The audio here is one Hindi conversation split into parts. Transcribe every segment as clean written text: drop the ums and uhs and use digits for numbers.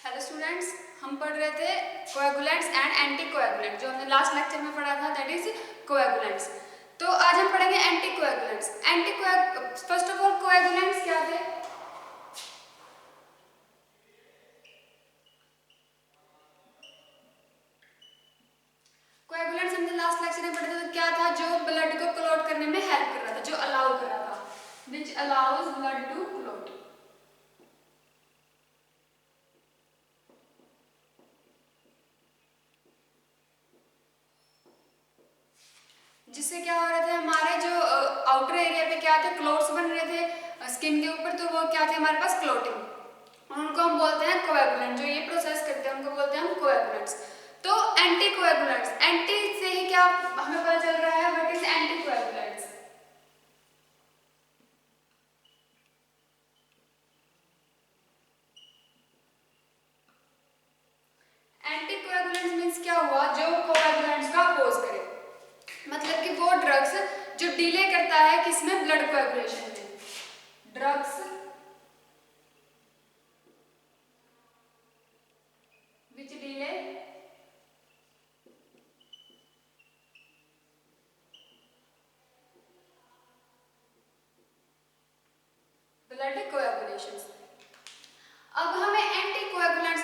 हेलो स्टूडेंट्स, हम पढ़ रहे थे कोएगुलेंट्स एंड एंटी कोएगुलेंट जो हमने लास्ट लेक्चर में पढ़ा था, दैट इज कोएगुलेंट्स। तो आज हम पढ़ेंगे anti coagulants. First of all coagulants क्या थे? कोएगुलेंट्स हमने लास्ट लेक्चर में पढ़े थे, तो क्या था? जो ब्लड को क्लॉट करने में हेल्प कर रहा था, जो अलाउ कर रहा था, which allows blood to clot. जिससे क्या हो रहे थे, हमारे जो आउटर एरिया पे क्या थे, क्लोट्स बन रहे थे स्किन के ऊपर, तो वो क्या थे हमारे पास? क्लोटिंग। उनको हम बोलते हैं कोएगुलेंट। जो ये प्रोसेस करते हैं उनको बोलते हैं हम कोएगुलेंट्स। तो एंटी कोएगुलेंट्स, एंटी से ही क्या हमें पता चल रहा है, what is anti coagulants? Anti coagulants means क्या हुआ? जो कोएगुलेंट्स का अपोज करे, मतलब कि वो ड्रग्स जो डिले करता है किसमें? ब्लड कोएगुलेशन में। Drugs which delay blood coagulation. अब हमें एंटी कोएगुलेंट्स,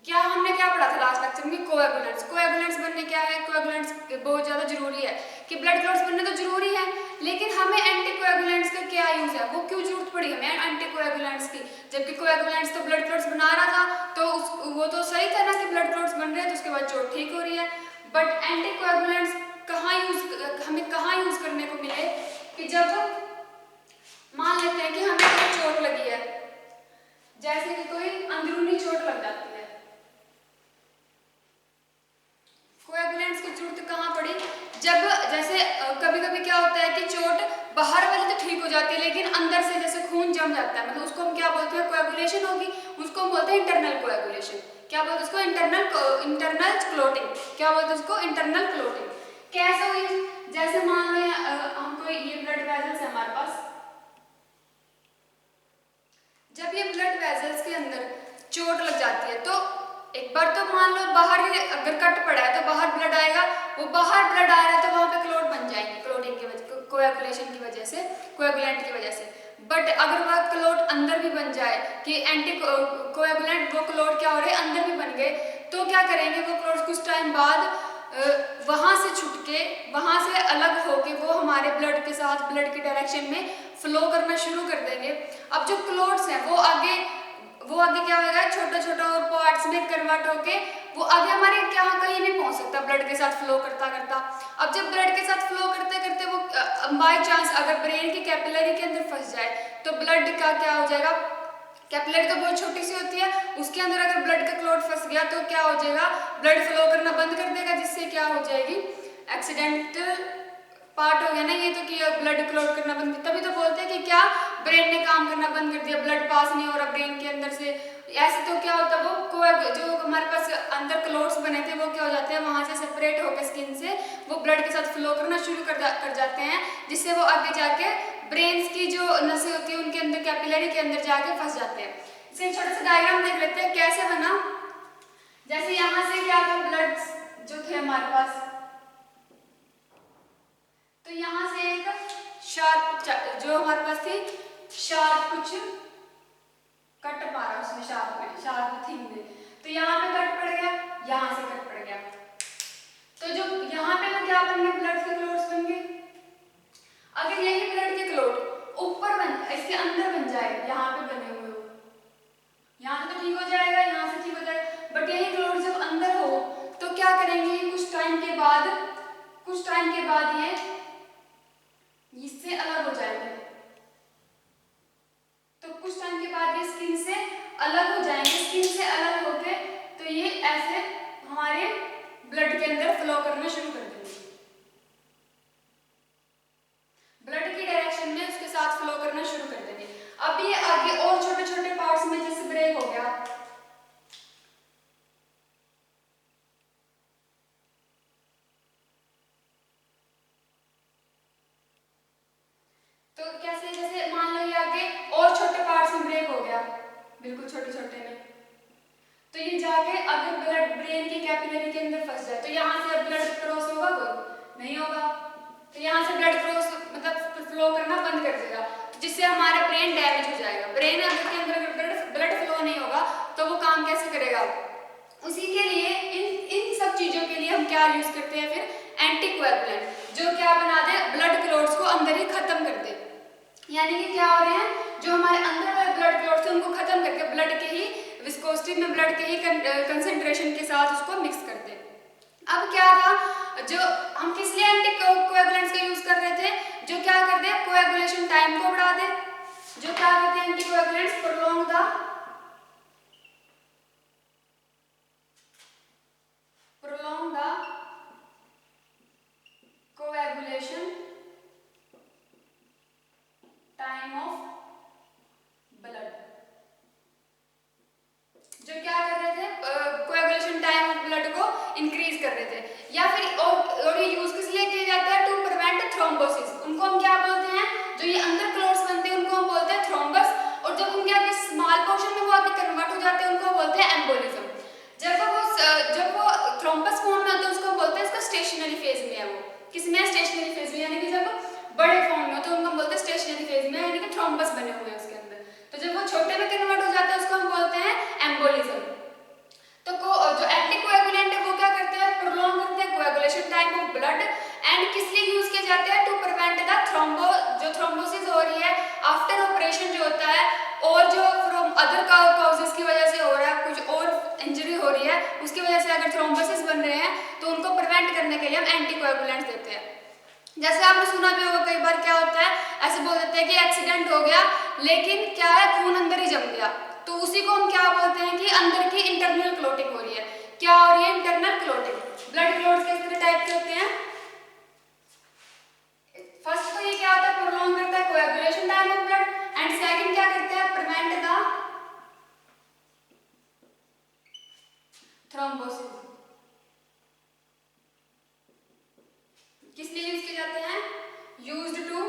क्या हमने क्या पढ़ा था लास्ट लेक्चर में? कोएगुलेंट्स। कोएगुलेंट्स बनने क्या है? कोएगुलेंट्स बहुत ज्यादा जरूरी है कि ब्लड क्लॉट्स बनने तो जरूरी है, लेकिन हमें एंटी कोएगुलेंट्स का क्या यूज है? वो क्यों जरूरत पड़ी हमें एंटी कोएगुलेंट्स की? जबकि कोएगुलेंट्स तो ब्लड क्लॉट्स बना रहा था, तो वो तो सही था ना कि ब्लड क्लॉट्स बन रहे हैं तो उसके बाद चोट ठीक हो रही है। बट एंटी कोएगुलेंट्स हमें कहाँ यूज करने को मिले? कि जब मान लेते हैं कि हमें कोई चोट लगी है, जैसे कि कोई अंदरूनी चोट लग जाती है, कोएगुलेंट्स की जरूरत कहाँ पड़ी? जब जैसे कभी कभी क्या होता है कि चोट बाहर वाली तो ठीक हो जाती है, लेकिन अंदर से जैसे खून जम जाता है, मतलब उसको हम क्या बोलते हैं? कोएगुलेशन होगी। उसको हम बोलते हैं इंटरनल कोएगुलेशन। क्या बोलते हैं उसको? Internal clotting. क्या बोलते हैं उसको? Internal clotting. कैसे हुई? जैसे मान लो हमको ये ब्लड वेसल्स है हमारे पास, जब ये ब्लड वेसल्स के अंदर चोट लग जाती है, तो एक बार तो मान लो बाहर अगर कट पड़ा है तो बाहर ब्लड आएगा, वो बाहर ब्लड आ रहा है तो वहां पे क्लोट बन जाएंगे, क्लोटिंग की वजह, कोएगुलेशन की वजह से, कोएगुलेंट की वजह से। बट अगर वह क्लोट अंदर भी बन जाए कि एंटी कोएगुलेंट, वो क्लोट क्या हो रहे हैं? अंदर भी बन गए, तो क्या करेंगे? वो क्लोट कुछ टाइम बाद वहां से छुटके, वहां से अलग होके वो हमारे ब्लड के साथ, ब्लड के डायरेक्शन में फ्लो करना शुरू कर देंगे। अब जो क्लोट्स हैं वो आगे क्या होगा? छोटा छोटा और पार्ट्स में कन्वर्ट होके वो आगे हमारे क्या कहीं नहीं पहुंच सकता, ब्लड के साथ फ्लो करता करता। अब जब ब्लड के साथ फ्लो करते करते वो बाय चांस अगर ब्रेन की कैपिलरी के अंदर फंस जाए, तो ब्लड का क्या हो जाएगा? कैपिलरी तो बहुत छोटी सी होती है, उसके अंदर अगर ब्लड का क्लॉट फंस गया तो क्या हो जाएगा? ब्लड फ्लो करना बंद कर देगा, जिससे क्या हो जाएगी? एक्सीडेंटल पार्ट हो गया ना ये तो, कि ब्लड क्लॉट करना बंद। तभी तो बोलते हैं कि क्या ब्रेन ने काम करना बंद कर दिया, ब्लड पास नहीं हो रहा ब्रेन के अंदर से। ऐसे तो क्या होता है, वो जो हमारे पास अंदर क्लोट्स बने थे वो क्या हो जाते हैं? वहां से सेपरेट होकर स्किन से वो ब्लड के साथ फ्लो करना शुरू कर जाते हैं, जिससे वो आगे जाके ब्रेन की जो नसें होती है उनके अंदर, कैपिलरी के अंदर जाके फंस जाते हैं। इसे एक छोटा सा डायग्राम देख लेते हैं कैसे बना। जैसे यहाँ से क्या था, ब्लड जो थे हमारे पास, तो यहाँ से एक शार्प जो हमारे पास थी, शार्प कुछ कट मारा उसने, शार्प थिंग ने, तो यहाँ पे कट पड़ गया, यहाँ से कट पड़ गया, तो जो यहाँ पे वो क्या बन गए? ब्लड के क्लोट्स बन गए। अगर यही ब्लड के क्लोट ऊपर इसके अंदर बन जाए, यहाँ पे बने हुए हो, यहाँ से तो ठीक हो जाएगा, यहाँ से ठीक हो जाएगा, बट यही क्लोट जब अंदर हो तो क्या करेंगे? कुछ टाइम के बाद ये इससे अलग हो जाएंगे। तो कुछ टाइम के बाद ये स्किन से अलग हो जाएंगे, स्किन से अलग होके तो ये ऐसे हमारे ब्लड के अंदर फ्लो करना शुरू कर देंगे, ब्लड की डायरेक्शन में उसके साथ फ्लो करना शुरू कर देंगे। अब ये आगे और छोटे छोटे पार्ट्स में जैसे ब्रेक हो गया, तो कैसे? जैसे मान लो ये आगे और छोटे पार्ट्स में ब्रेक हो गया, बिल्कुल छोटे छोटे में, ये जाके अगर ब्लड ब्रेन की कैपिलरी के अंदर फंस जाए तो यहाँ से ब्लड क्रॉस होगा, कोई नहीं होगा। तो यहाँ से ब्लड क्रॉस मतलब फ्लो करना बंद कर देगा, जिससे हमारा ब्रेन डैमेज हो जाएगा। ब्रेन अगर के अंदर ब्लड फ्लो नहीं होगा तो वो काम कैसे करेगा। उसी के लिए इन सब चीज़ों के लिए हम क्या यूज़ करते हैं फिर, एंटीकोएगुलेंट, जो क्या बना दे, ब्लड क्लॉट्स को अंदर ही खत्म कर दे। यानी कि क्या हो रहे हैं, जो हमारे अंदर वाले ब्लड क्लॉट्स हैं उनको खत्म करके ब्लड के ही विस्कोसिटी में, ब्लड के ही कंसंट्रेशन के साथ उसको मिक्स कर दे। अब क्या था, जो हम किस लिए एंटीकोएगुलेंट्स का यूज कर रहे थे, जो क्या कर दे, कोएगुलेशन टाइम को बढ़ा दे। जो क्या करते हैं anticoagulants, prolong the coagulation time of blood। जो क्या कर रहे थे, कोएगुलेशन टाइम ऑफ ब्लड को इंक्रीज कर रहे थे। या फिर और ये यूज किस लिए किया जाता है, टू प्रिवेंट थ्रोम्बोसिस। उनको हम क्या बोलते हैं, जो ये अंदर क्लॉट्स बनते हैं उनको हम बोलते हैं थ्रोम्बस, और जब उनके आगे स्मॉल पोर्शन में वो आगे कन्वर्ट हो जाते हैं उनको बोलते हैं एम्बोलिज्म। जब वो थ्रोम्बस फॉर्म में होते हैं उसको बोलते हैं, इसका स्टेशनरी फेज में है। वो किसमें है, स्टेशनरी फेज में, यानी कि जब बड़े फॉर्म में होते हैं उनको बोलते हैं स्टेशनरी फेज में, यानी कि थ्रोम्बस बने हुए हैं उसके अंदर। तो जब वो छोटे में कन्वर्ट हो जाता है उसको हम बोलते हैं एम्बोलिज्म। तो जो एंटीकोएगुलेंट है वो क्या करते हैं, प्रोलॉन्ग करते हैं coagulation time of blood. And किस लिए यूज किए जाते हैं, टू प्रिवेंट द जो थ्रोम्बोसिस हो रही है आफ्टर ऑपरेशन जो होता है, और जो फ्रॉम अदर कॉजेस की वजह से हो रहा है, कुछ और इंजरी हो रही है उसकी वजह से अगर थ्रोम्बोसिस बन रहे हैं तो उनको प्रिवेंट करने के लिए हम एंटीकोएगुलेंट्स देते हैं। जैसे आपने सुना भी होगा कई बार क्या होता है, ऐसे बोल देते हैं कि एक्सीडेंट हो गया लेकिन क्या है, खून अंदर ही जम गया, तो उसी को हम क्या बोलते हैं कि अंदर की इंटरनल क्लोटिंग हो रही है। क्या हो रही है, इंटरनल क्लोटिंग। ब्लड क्लॉट्स किस टाइप के होते हैं, फर्स्ट तो ये क्या होता है, प्रोलॉन्ग करता है coagulation time of blood, and second क्या करता है, प्रिवेंट द थ्रोम्बोसिस। किस लिए यूज किए जाते हैं, used to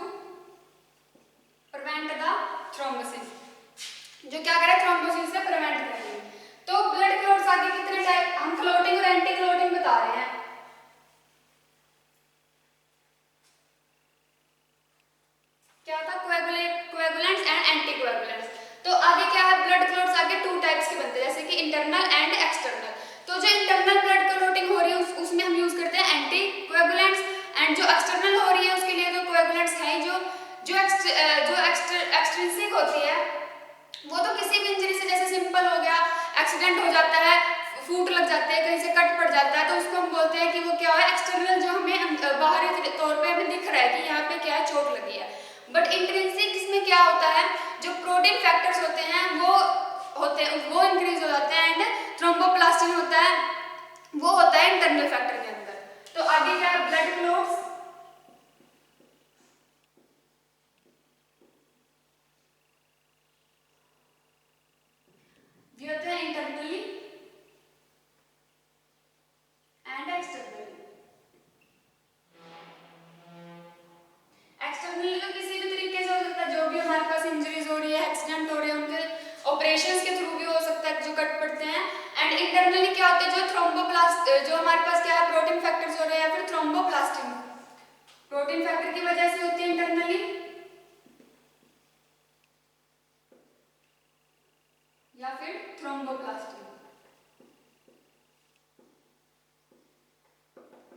prevent the thrombosis, जो क्या करे थ्रोम्बोसिस से प्रिवेंट करेंगे। तो ब्लड क्लॉट्स आगे कितने टाइप, हम क्लॉटिंग और एंटी क्लॉटिंग बता रहे हैं। क्या था, कोएगुलेंट्स एंड एंटीकोएगुलेंट्स। तो आगे क्या है, ब्लड क्लॉट्स आगे टू टाइप्स के बनते हैं, जैसे कि इंटरनल एंड एक्सटर्नल। तो जो इंटरनल ब्लड क्लॉटिंग हो रही है उसमें हम यूज करते हैं एंटीकोएगुलेंट्स, एंड जो एक्सटर्नल हो रही है उसके लिए तो कोएगुलेंट्स है ही। जो एक्सट्रिंसिक होती है वो तो किसी भी इंजरी से, जैसे सिंपल हो गया, एक्सीडेंट हो जाता है, फूट लग जाते हैं, कहीं से कट पड़ जाता है, तो उसको हम बोलते हैं कि वो क्या है, एक्सटर्नल, जो हमें बाहरी तौर पे हमें दिख रहा है कि यहाँ पे क्या है, चोट लगी है। बट इंट्रिंसिक इसमें क्या होता है, जो प्रोटीन फैक्टर्स होते हैं वो इंक्रीज हो जाते हैं, एंड थ्रोम्बोप्लास्टिन होता है, वो होता है इंटरनल फैक्टर के अंदर। तो आगे क्या है, ब्लड क्लॉट्स, ये होते हैं इंटरनली एंड एक्सटर्नली। एक्सटर्नली तो किसी भी तरीके से हो सकता है, जो भी हमारे पास इंजरीज हो रही है, एक्सीडेंट हो रहे हैं, उनके ऑपरेशंस के थ्रू भी हो सकता है जो कट पड़ते हैं। एंड इंटरनली क्या होता है, जो हमारे पास क्या है, प्रोटीन फैक्टर्स हो रहे हैं या फिर थ्रोम्बोप्लास्टिन, प्रोटीन फैक्टर की वजह से होती है इंटरनली, या फिर थ्रोम्बोप्लास्टिन।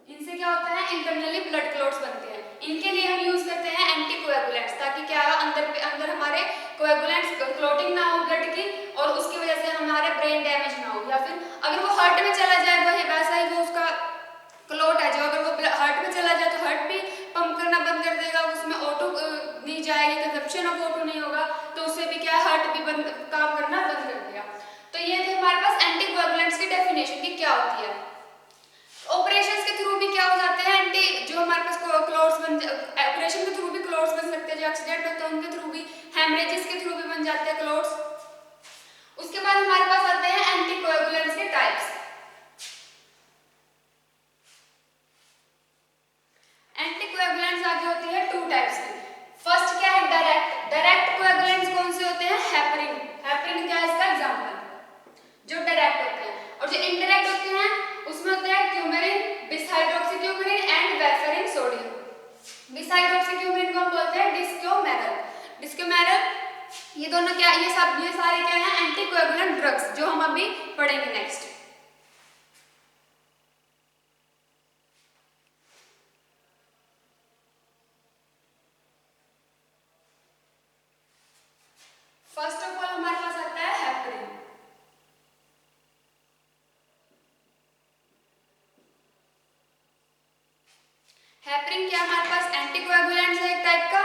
इनसे क्या होता है, इंटरनली ब्लड क्लॉट्स बनते हैं। इनके लिए हम यूज करते हैं एंटीकोएगुलेंट्स, ताकि क्या है, अंदर हमारे कोएगुलेंट्स क्लॉटिंग ना हो ब्लड की, और उसकी वजह से हमारे ब्रेन डैमेज ना हो। या फिर अगर वो हार्ट में चला जाए, वैसा ही वो उसका क्लॉट है, जो अगर वो हार्ट में चला जाए तो हार्ट भी पंप करना बंद कर देगा, उसमें ऑटो नहीं जाएगी, कंजप्शन ऑफ ऑटो नहीं होगा, तो उससे भी क्या है, हार्ट भी काम करना बंद कर देगा। तो ये थे हमारे पास एंटीकोएगुलेंट्स की डेफिनेशन की क्या होती है। ऑपरेशंस के थ्रू भी क्या हो जाते हैं, जो हमारे पास क्लॉट्स ऑपरेशन के थ्रू भी क्लॉट्स बन सकते हैं, जो एक्सीडेंट होता है उनके थ्रू भी, हेमरेजेस के थ्रू भी बन जाते हैं क्लॉट्स। उसके बाद हमारे पास आते हैं एंटीकोएगुलेंट्स के टाइप्स। एंटीकोएगुलेंट्स आगे होती है टू टाइप्स की। फर्स्ट क्या है, डायरेक्ट कोएगुलेंट्स कौन से होते हैं, हेपरिन। हेपरिन क्या है इसका एग्जांपल, जो डायरेक्ट होते हैं। डिसाइडोक्सीक्यूमिन को हम बोलते हैं डिस्क्योमेरल। डिस्क्योमेरल, ये दोनों क्या, ये सारे क्या है, एंटीकोएगुलेंट ड्रग्स, जो हम अभी पढ़ेंगे नेक्स्ट। फर्स्ट ऑफ ऑल हमारे पास आता है हेपरिन। हेपरिन क्या हमारे पास एंटीकोएगुलेंट है एक टाइप का।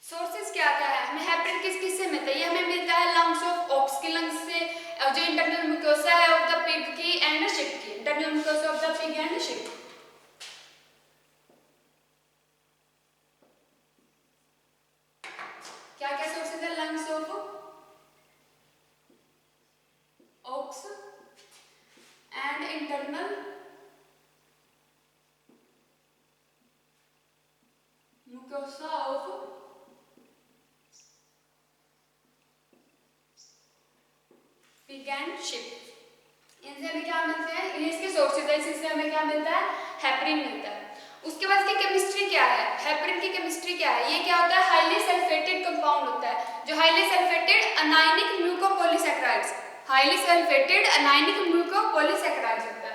सोर्सेज क्या क्या है, हमें हेपरिन किस किस से मिलता है, ये हमें मिलता है लंग्स ऑफ ऑक्स की लंग्स से, जो इंटरनल म्यूकोसा है ऑफ द पिग की एंड शिप की, internal mucosa of the pig and ship. क्या क्या सोर्सेज है, lungs of aux and internal mucosa of pig and ship. इनसे हमें क्या मिलते हैं, ये इसके सोर्सेज है, इससे हमें क्या मिलता है, हेपरिन मिलता है। उसके बाद इसकी केमिस्ट्री क्या है, हेपरिन की केमिस्ट्री क्या है, ये क्या होता है, हाईली सल्फेटेड कंपाउंड होता है, जो highly sulphated anionic mucopolysaccharides, highly sulphated anionic mucopolysaccharides होता है।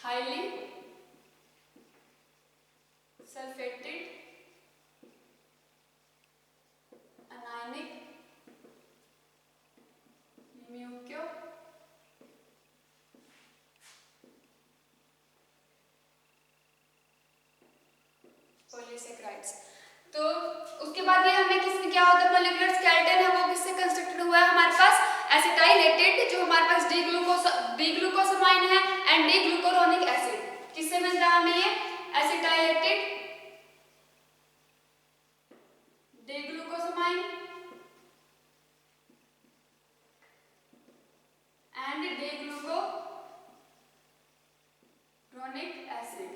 Highly sulphated anionic mucopolysaccharides. तो उसके बाद ये हमें किस क्या होता है, मॉलिक्यूलर स्केलेटन है वो किससे कंस्ट्रक्टेड हुआ है, हमारे पास एसिटाइलेटेड, जो हमारे पास डी ग्लूकोसामाइन है एंड डी ग्लूकुरोनिक एसिड, किससे मिलता है हमें ये, acetylated D glucosamine and D glucuronic acid.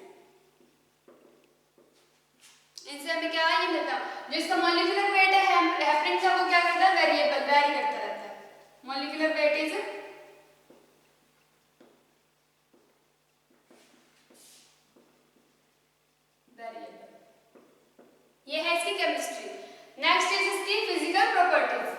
इनसे हमें क्या ये मिलता है, जो इसका मॉलिक्यूलर वेट है हेपरिन का, वो क्या करता है, वेरिएबल, वेरी करता रहता है, मॉलिक्यूलर वेट इज वेरिएबल। ये है इसकी केमिस्ट्री। नेक्स्ट इज इसकी फिजिकल प्रॉपर्टीज।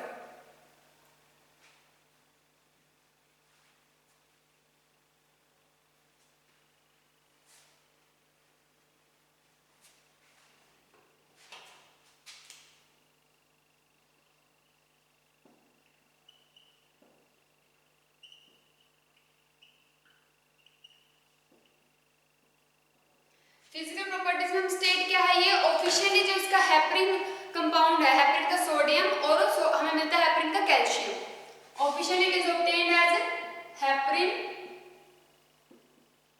फिजिकल प्रॉपर्टीज में स्टेट क्या है, ये ऑफिशियली जो इसका हेपरिन कंपाउंड है, हेपरिन का सोडियम और हमें मिलता है हेपरिन का calcium. Officially it is obtained as heparin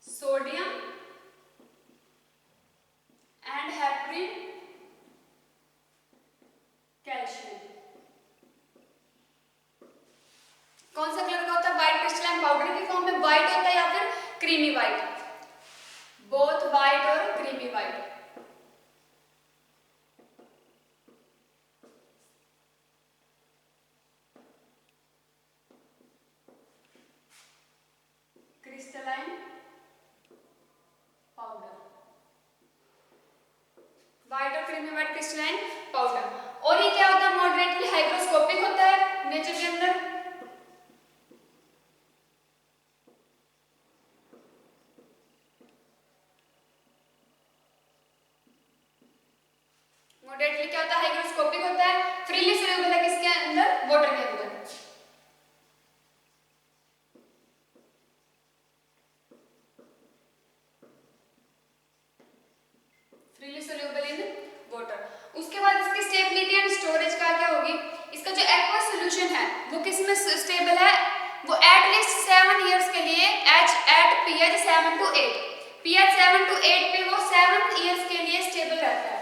sodium and heparin calcium. कौन सा कलर का होता है, व्हाइट क्रिस्टलाइन पाउडर की फॉर्म में व्हाइट होता है या फिर क्रीमी व्हाइट, बोथ व्हाइट और creamy white. Crystalline powder, white और क्रीमी व्हाइट क्रिस्टलाइन पाउडर। और ये क्या होता है, मॉडरेटली हाइग्रोस्कोपिक होता है नेचर के अंदर। मॉडरेटली क्या होता है, हाइग्रोस्कोपिक होता है, फ्रीली सोल्यूबल है किसके अंदर, वाटर के अंदर। Freely soluble in water. उसके बाद इसकी स्टेबिलिटी एंड स्टोरेज का क्या होगी, इसका जो एक्वस सॉल्यूशन है वो किस में स्टेबल है, वो एटलीस्ट 7 इयर्स के लिए at pH 7 to 8, pH 7 to 8 पे वो 7 इयर्स के लिए स्टेबल रहता है।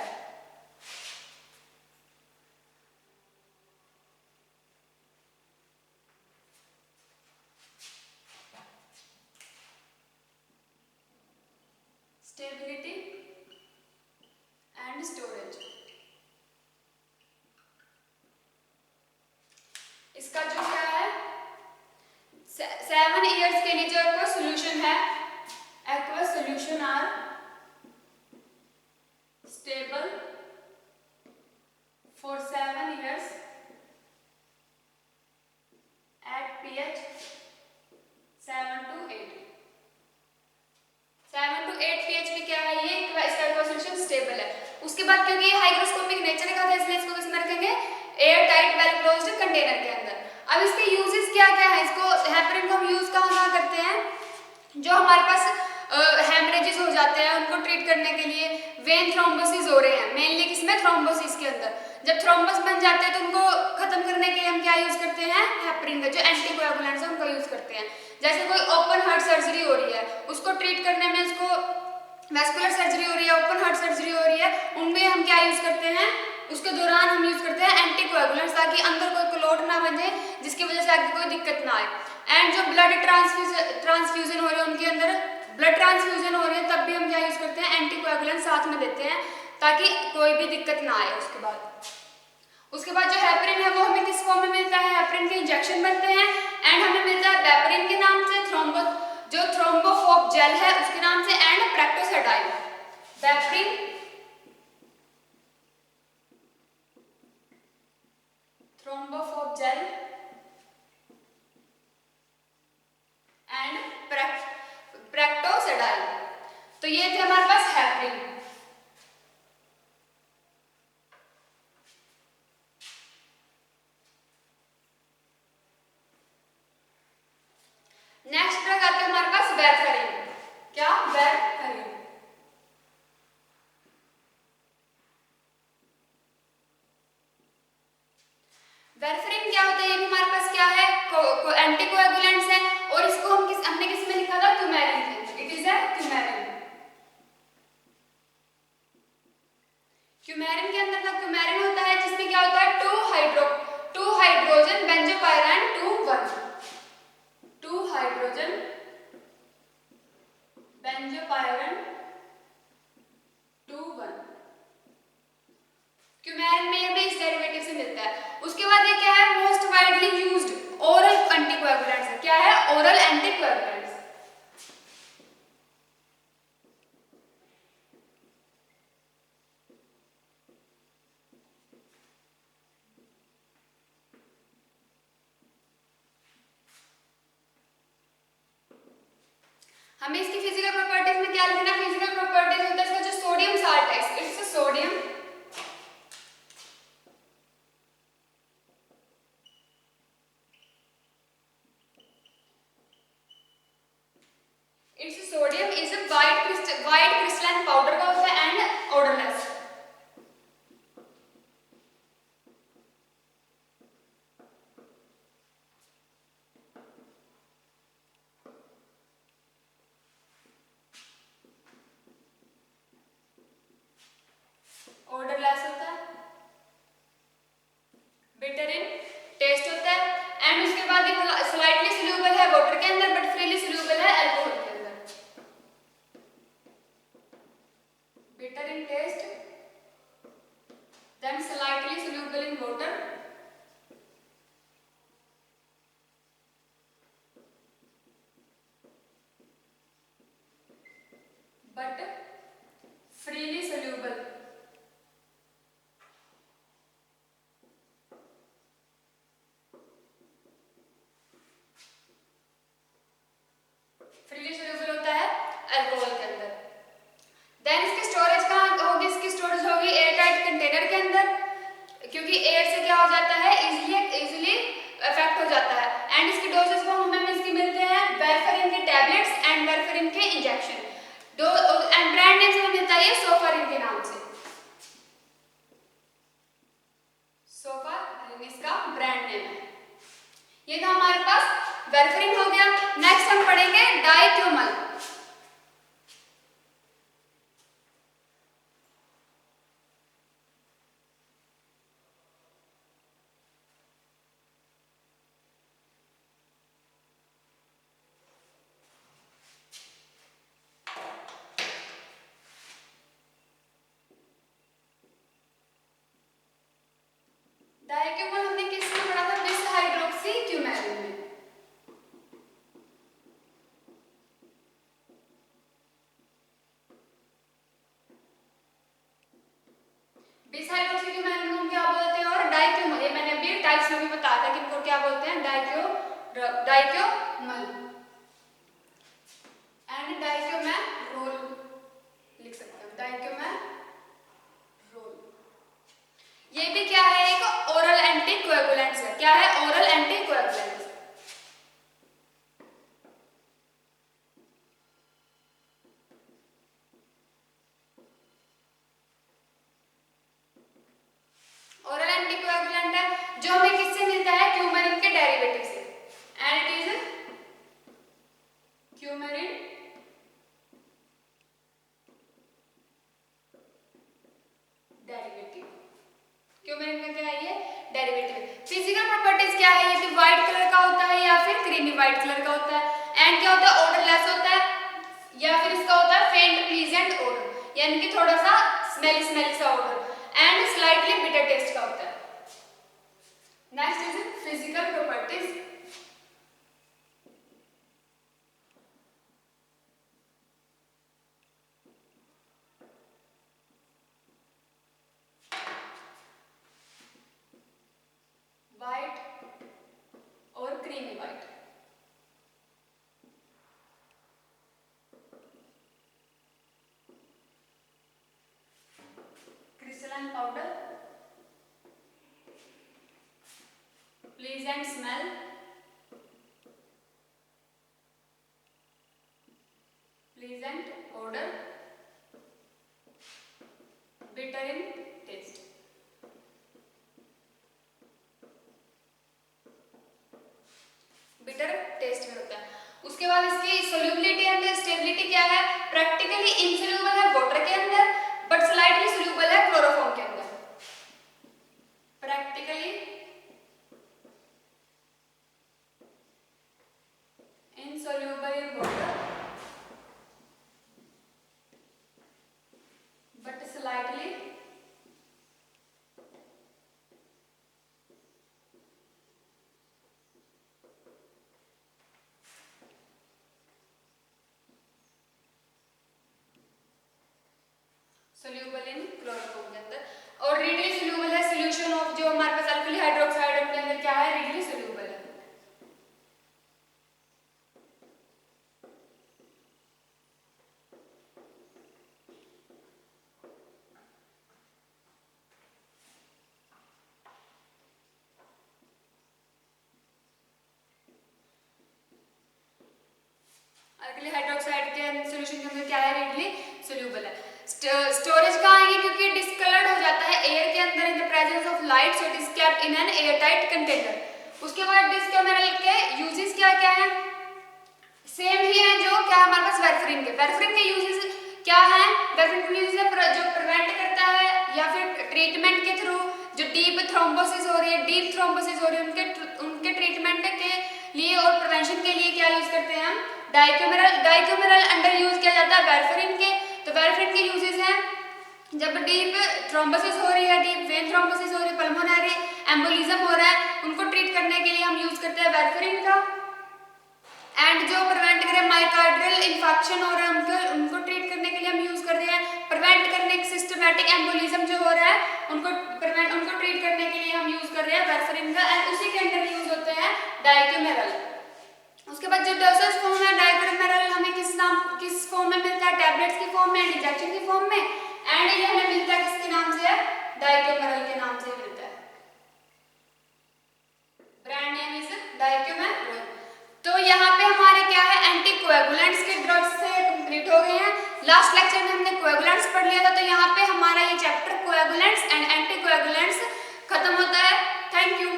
अब इसके यूजेस क्या क्या है, इसको हेपरिन को हम यूज कहाँ करते हैं, जो हमारे पास हेमरेजेस हो जाते हैं उनको ट्रीट करने के लिए, वेन थ्रोम्बोसिस हो रहे हैं मेनली किसमें, थ्रोम्बोसिस के अंदर, जब थ्रोम्बस बन जाते हैं तो उनको खत्म करने के लिए हम क्या यूज करते हैं, हेपरिन का जो एंटीकोएगुलेंट्स है उनका यूज करते हैं। जैसे कोई ओपन हार्ट सर्जरी हो रही है उसको ट्रीट करने में, इसको वैस्कुलर सर्जरी हो रही है, ओपन हार्ट सर्जरी हो रही है, उनमें हम क्या यूज करते हैं, उसके दौरान हम यूज करते हैं एंटीकोएगुलेंट्स, ताकि अंदर कोई क्लॉट ना बन जाए जिसकी वजह से आगे कोई दिक्कत ना आए। एंड जो ब्लड ट्रांसफ्यूजन हो रहे हैं उनके अंदर ब्लड ट्रांसफ्यूजन हो रही है तब भी हम क्या यूज करते हैं, एंटीकोएगुलेंट साथ में देते हैं ताकि कोई भी दिक्कत ना आए। उसके बाद जो हेपरिन है वो हमें किस फॉर्म में मिलता है, हेपरिन के इंजेक्शन बनते हैं एंड हमें मिलता है वेपरिन के नाम से, जो थ्रोम्बोफोब जेल है उसके नाम से, एंड प्रैक्टोसेडाइल। वेपरिन, थ्रोम्बोफोब जेल एंड प्रैक्टोसेडाइल। तो ये थे हमारे पास हेपरिन। नेक्स्ट ड्रग आते हैं हमारे पास वेरफेरिन। क्या, वेरफेरिन। वेरफेरिन क्या होता है, ये भी हमारे पास क्या है, एंटीकोएगुलेंट्स है, और इसको हमने किस में लिखा था, क्यूमेरिन। It is a क्यूमेरिन। क्यूमेरिन के अंदर का क्यूमेरिन होता है जिसमें क्या होता है, टू हाइड्रोजन बेंजोपायरान 2 हाइड्रोजन बेंजोपायरान 2 क्यूमेरिन में हमें इस डेरिवेटिव से मिलता है। उसके बाद ये क्या है, most widely used oral anticoagulants है। क्या है, ओरल एंटीकोएगुलेंट्स। हमें इसकी फिजिकल प्रॉपर्टीज में क्या लिखना, फिजिकल प्रॉपर्टीज होता है इसका जो सोडियम साल्ट है, it's sodium is a white crystalline powder का होता है एंड ऑर्डरलेस। ऑर्डरलेस होता है, बिटर इन टेस्ट होता है, एंड उसके बाद ये स्लाइटली सोल्यूबल है वाटर के अंदर बट फ्रीली सोल्यूबल है अल्कोहल के अंदर। Bitter in taste, then slightly soluble in water, but freely soluble. Freely soluble होता है अल्कोहल के अंदर। देन इसकी स्टोरेज कहाँ होगी, इसकी स्टोरेज होगी एयर टाइट कंटेनर के अंदर, क्योंकि एयर से क्या हो जाता है, इजीली इफेक्ट हो जाता है। एंड इसकी डोजेस फॉर्म हमें इसकी मिलते हैं वेरफेरिन के टैबलेट्स एंड वेरफेरिन के इंजेक्शन। एंड ब्रांड नेम से मिलता है सोफारिन के नाम से, सोफारिन इसका ब्रांड नेम है। ये था हमारे पास वेरफेरिन हो गया। नेक्स्ट हम पढ़ेंगे डाइक्योमल। डाइक्योमल हमने किसमें पढ़ा था, बिस हाइड्रोक्सी क्यूमेरिन में। बिस हाइड्रोक्सी क्यूमेरिन को क्या बोलते हैं, और डाइक्योमल, ये मैंने अभी टाइप्स में भी बताया था कि इनको क्या बोलते हैं, डाइक्योमल एंड डाइक्योमेरोल लिख सकते हैं, डाइक्योमेरोल। ये भी क्या है, एक ओरल एंटीकोएगुलेंट्स है। क्या है, ओरल एंटीकोएगुलेंट। फिजिकल प्रॉपर्टीज क्या है, ये कि व्हाइट कलर का होता है या फिर क्रीमी व्हाइट कलर का होता है। एंड क्या होता है, ऑर्डरलेस होता है या फिर इसका होता है फेंट प्लीजेंट ऑर्डर, यानी कि थोड़ा सा स्मेली स्मेली सा order. And slightly bitter taste का होता है। Next is physical properties. White और creamy white. Crystalline powder, pleasant smell, pleasant order, bitter in taste. Bitter taste में होता है। उसके बाद इसकी सोल्यूबिलिटी एंड स्टेबिलिटी क्या है, प्रैक्टिकली इनसोल्यूबल है वाटर के अंदर बट स्लाइटली सोल्यूबल है क्लोरोफॉर्म के अंदर। Practically insoluble in water but slightly soluble in chloroform के अंदर। और रीडली सोल्यूबल है सॉल्यूशन ऑफ जो हमारे पास अल्कली हाइड्रोक्साइड उनके अंदर क्या है, रीडली सोल्यूबल है। अल्कली हाइड्रोक्साइड के सॉल्यूशन के अंदर क्या है, रीडली सोल्यूबल है। स्टोरेज कहाँ आएंगे, क्योंकि डिस्कलर्ड हो जाता है एयर के अंदर in the presence of light, so it is kept in an air tight container. उसके बाद डिस्कैमेरल के यूजेस क्या क्या है, सेम ही है जो क्या हमारे पास वेरफ्रिन के। वेरफ्रिन के यूजेस क्या है, वेरफ्रिन के यूजेस जो प्रिवेंट करता है या फिर ट्रीटमेंट के थ्रू जो डीप थ्रोम्बोसिस हो रही है, डीप थ्रोम्बोसिस हो रही है, उनके ट्रीटमेंट के लिए और प्रिवेंशन के लिए क्या यूज करते हैं हम, डाइक्यूमेरल अंडर यूज किया जाता है वेरफ्रिन के। तो वेरफ्रिन के यूजेस हैं जब डीप थ्रोम्बोसिस हो रही है, डीप वेन थ्रोम्बोसिस हो रही है, पल्मोनरी एम्बोलिज्म हो रहा है, उनको ट्रीट करने के लिए हम यूज करते हैं वेरफ्रिन का। एंड जो प्रिवेंट करें माइकार्डियल इन्फेक्शन हो रहा है उनको ट्रीट करने के लिए हम यूज कर रहे हैं। प्रिवेंट करने सिस्टमैटिक एम्बोलिज्म जो हो रहा है उनको ट्रीट करने के लिए हम यूज कर रहे हैं वेरफ्रिन का। एंड उसी के अंदर यूज होते हैं डाइक्यूमेरल। उसके बाद जो डोसेज फॉर्म है डाइक्यूमेरल हमें किस फॉर्म में मिलता है, टैबलेट्स की फॉर्म में, इंजेक्शन की फॉर्म में। एंड ये हमें मिलता है किसके नाम से है, डाइक्यूमेरल के नाम से मिलता है। Brand name is dicoumarol. तो यहाँ पे हमारे क्या है, एंटीकोएगुलेंट्स के ड्रग्स से कंप्लीट हो गए हैं। लास्ट लेक्चर में हमने कोएगुलेंट्स पढ़ लिया था, तो यहाँ पे हमारा ये चैप्टर कोएगुलेंट्स एंड एंटीकोएगुलेंट्स खत्म होता है। Thank you.